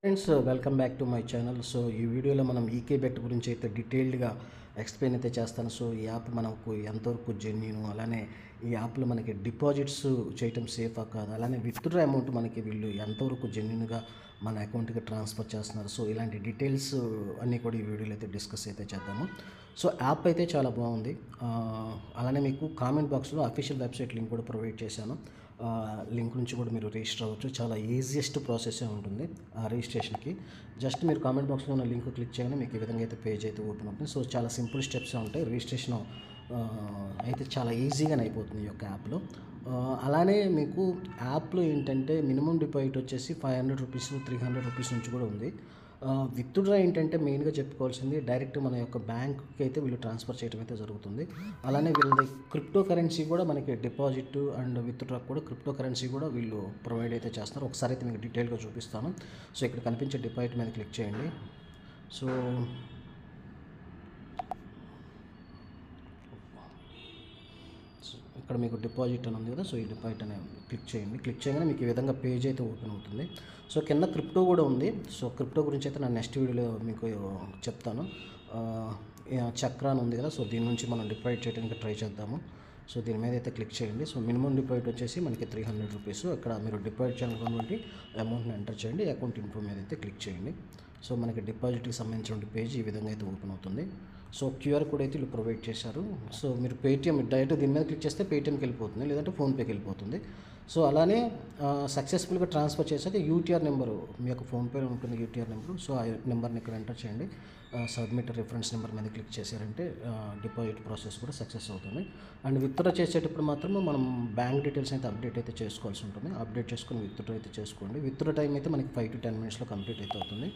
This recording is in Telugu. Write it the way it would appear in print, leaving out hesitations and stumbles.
Friends, welcome back to my channel. So ఈ వీడియోలో మనం ఈకే బెట్ గురించి అయితే డీటెయిల్డ్గా ఎక్స్ప్లెయిన్ అయితే చేస్తాను. సో ఈ యాప్ మనకు ఎంతవరకు జెన్యూన్, అలానే ఈ యాప్లో మనకి డిపాజిట్స్ చేయటం సేఫా కాదు, అలానే విత్డ్రా అమౌంట్ మనకి వీళ్ళు ఎంతవరకు జెన్యూన్గా మన అకౌంట్కి ట్రాన్స్ఫర్ చేస్తున్నారు. సో ఇలాంటి డీటెయిల్స్ అన్నీ కూడా ఈ వీడియోలో అయితే డిస్కస్ అయితే చేద్దాము. సో యాప్ అయితే చాలా బాగుంది. అలానే మీకు కామెంట్ బాక్స్లో అఫీషియల్ వెబ్సైట్ లింక్ కూడా ప్రొవైడ్ చేశాను. లింక్ నుంచి కూడా మీరు రిజిస్టర్ అవ్వచ్చు. చాలా ఈజియెస్ట్ ప్రాసెసే ఉంటుంది ఆ రిజిస్ట్రేషన్కి. జస్ట్ మీరు కామెంట్ బాక్స్లో ఉన్న లింక్ క్లిక్ చేయగానే మీకు ఈ విధంగా అయితే పేజ్ అయితే ఓపెన్ అవుతుంది. సో చాలా సింపుల్ స్టెప్స్ ఉంటాయి. రిజిస్ట్రేషన్ అయితే చాలా ఈజీగానే అయిపోతుంది ఈ యొక్క యాప్లో. అలానే మీకు యాప్లో ఏంటంటే మినిమం డిపాజిట్ వచ్చేసి 500 రూపీస్, 300 రూపీస్ నుంచి కూడా ఉంది. విత్డ్రా ఏంటంటే మెయిన్గా చెప్పుకోవాల్సింది డైరెక్ట్ మన యొక్క బ్యాంక్కి అయితే వీళ్ళు ట్రాన్స్ఫర్ చేయడం అయితే జరుగుతుంది. అలానే వీళ్ళది క్రిప్టో కరెన్సీ కూడా మనకి డిపాజిట్ అండ్ విత్డ్రా కూడా క్రిప్టో కరెన్సీ కూడా వీళ్ళు ప్రొవైడ్ అయితే చేస్తున్నారు. ఒకసారి అయితే మీకు డీటెయిల్గా చూపిస్తాను. సో ఇక్కడ కనిపించే డిపాజిట్ మీద క్లిక్ చేయండి. సో ఇక్కడ మీకు డిపాజిట్ అని ఉంది కదా. సో ఈ డిపాజిట్ అనే క్లిక్ చేయండి. క్లిక్ చేయగానే మీకు ఈ విధంగా పేజ్ అయితే ఓపెన్ అవుతుంది. సో కింద క్రిప్టో కూడా ఉంది. సో క్రిప్టో గురించి అయితే నేను నెక్స్ట్ వీడియోలో మీకు చెప్తాను. చక్ర అని ఉంది కదా. సో దీని నుంచి మనం డిపాజిట్ చేయడానికి ట్రై చేద్దాము. సో దీని మీద అయితే క్లిక్ చేయండి. సో మినిమం డిపాజిట్ వచ్చేసి మనకి 300 రూపీస్. ఇక్కడ మీరు డిపాజిట్ చేయాలనుకున్నటువంటి అమౌంట్ని ఎంటర్ చేయండి. అకౌంట్ ఇన్ఫో మీద అయితే క్లిక్ చేయండి. సో మనకి డిపాజిట్కి సంబంధించిన పేజ్ ఈ విధంగా అయితే ఓపెన్ అవుతుంది. సో క్యూఆర్ కోడ్ అయితే వీళ్ళు ప్రొవైడ్ చేశారు. సో మీరు పేటిఎం డైరెక్ట్ దీని మీద క్లిక్ చేస్తే పేటిఎంకి వెళ్ళిపోతుంది, లేదంటే ఫోన్పేకి వెళ్ళిపోతుంది. సో అలానే సక్సెస్ఫుల్గా ట్రాన్స్ఫర్ చేశాక యూటీఆర్ నెంబరు, మీ యొక్క ఫోన్పేలో ఉంటుంది యూటీఆర్ నెంబరు. సో ఆ నెంబర్ని ఇక్కడ ఎంటర్ చేయండి. సబ్మిట్ రిఫరెన్స్ నెంబర్ మీద క్లిక్ చేశారంటే డిపాజిట్ ప్రాసెస్ కూడా సక్సెస్ అవుతుంది. అండ్ విత్డ్రా చేసేటప్పుడు మాత్రం మనం బ్యాంక్ డీటెయిల్స్ అయితే అప్డేట్ అయితే చేసుకోవాల్సి ఉంటుంది. అప్డేట్ చేసుకొని విత్డ్రా అయితే చేసుకోండి. విత్డ్రా టైం అయితే మనకి 5 to 10 మినిట్స్లో కంప్లీట్ అయితే అవుతుంది.